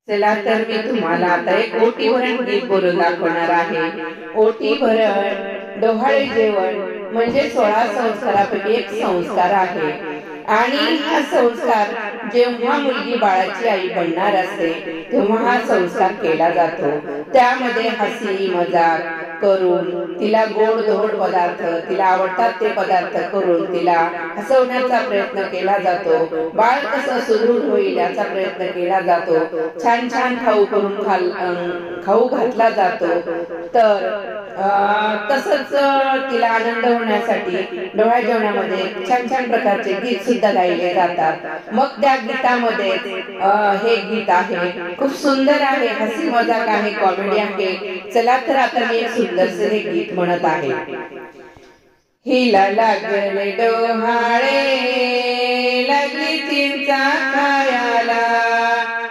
चला तर मी तुम्हाला आता एक ओटी भरण गीत बोलून दाखवणार आहे। ओटी भरण डोहाळे जेवण म्हणजे 16 संस्कारापैकी एक संस्कार आहे आणि हा संस्कार जेव्हा मुलगी बाळाची आई बनणार असते तेव्हा हा संस्कार केला जातो। त्यामध्ये हसी मजाक करून तिला गोड धोड पदार्थ, तिला आवडतात ते पदार्थ करून तिला हसवण्याचा प्रयत्न केला जातो। बाळ कसं सुदृढ होईल याचा प्रयत्न केला जातो। छान छान खाऊ करून खाऊ घातला जातो। तर तसंच तिला आनंद होण्यासाठी डोहाळे जेवणामध्ये छान छान प्रकारचे गीत सुद्धा गायले जातात। मग त्या गीतामध्ये हे गीत आहे, खूप सुंदर आहे, हसी मजाक आहे, कॉमेडी आहे। चला तर आता मी एक सुंदरसे हे गीत म्हणत आहे। हिला लागले डोहाळे लागली चिंचा खायला,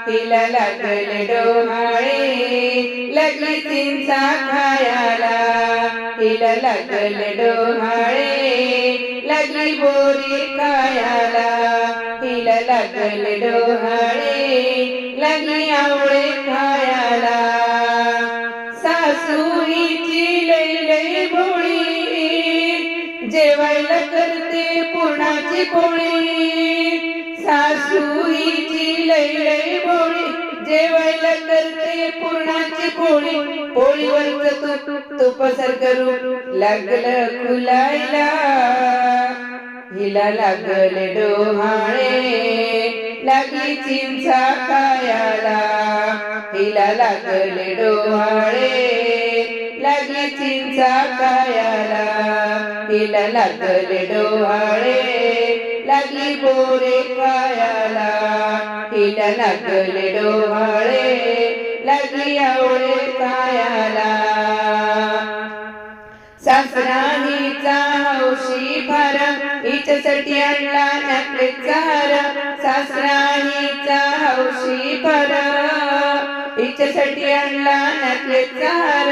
हिला लागले डोहाळे लागली चिंचा खायला, हिला लागले डोहाळे लागली बोरी खायला, हिला लागले डोहाळे लागली आवळे खायला। सासू हिची लई लई भोळी जेवायला करते पुरणाची पोळी, सासू हिची लई लई भोळी जेवायला करते पुरणाची पोळी, पोळीवरच तुपसर करून लागलं खुलायला, हिला लागले डोहाळे लागली चिंचा खायला, हिला लागले डोहाळे लागली चिंचा खायला, हिला लागले डोहाळे लागली बोरे खायला, हिला लागले डोहाळे लागली आवळे खायला। सासरा हिचा हौशी फार हिच्यासाठी आणला नकलेचा हार, सासरा हिचा हौशी फार हिच्यासाठी आणला नकलेचा हार,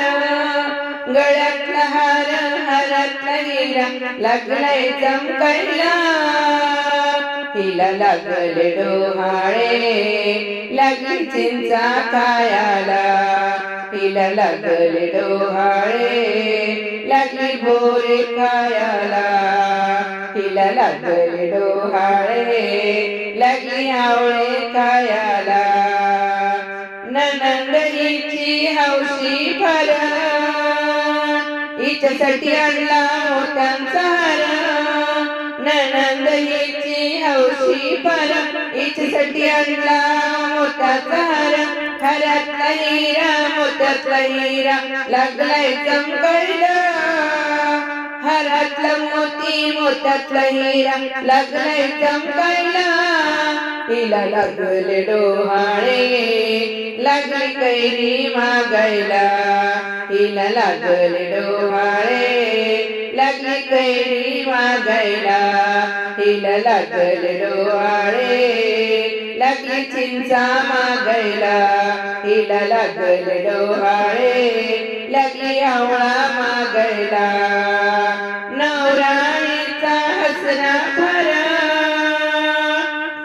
गळ्यातला हार हारातला हिरा लागलाय चमकायला, हिला लागले डोहाळे लागली चिंचा खायला, हिला लागले डोहाळे लागली बोरे खायला, हिला लागले डोहाळे लागली आवळे खायला। नणंद हिची हौशी फार हिच्यासाठी आणला मोत्यांचा हार, नणंद हिची हौशी फार हिच्यासाठी आणला मोत्याचा हार, हारातला हिरा मोत्यातला हिरा लागलाय चमकायला, हारातला मोती मोत्यातला हिरा लागलाय चमकायला, हिला लागले डोहाळे लागली कैरी मागायला, हिला लागले डोहाळे लागली कैरी मागायला, हिला लागले डोहाळे लागली चिंचा मागायला, हिला लागले डोहाळे लागली आवळा मागायला। नवराईचा हसरा फार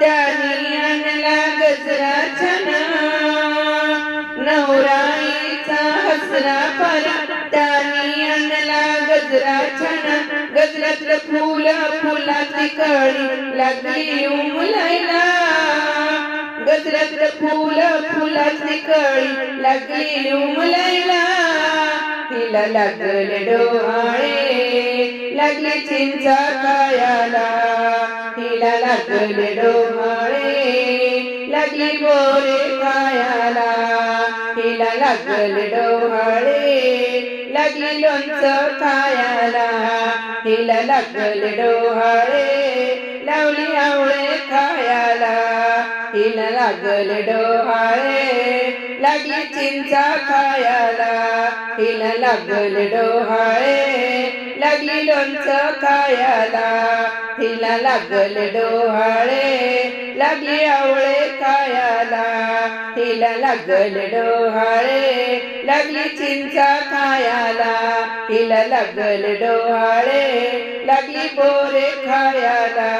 त्यानी आणला गजरा छान, नवराईचा हसरा फार त्यानी आणला गजरा छान, गजरातलं फुल फुलाची कळी लागली उमलायला, गजरातलं फुल फुलाची कळी लागली उमलायला, हिला लागले डोहाळे लागली चिंचा खायला, हिला लागले डोहाळे लागली बोरे खायला, हिला लागले डोहाळे लागली लोणचं खायला, हिला लागले डोहाळे लावली आवळे खायला, हिला लागले डोहाळे लागली चिंचा खायला, हिला लागले डोहाळे लागली लोणचं खायला, हिला लागले डोहाळे लागली आवळे खायला, हिला लागले डोहाळे लागली चिंचा खायला, हिला लागले डोहाळे लागली बोरे खायला।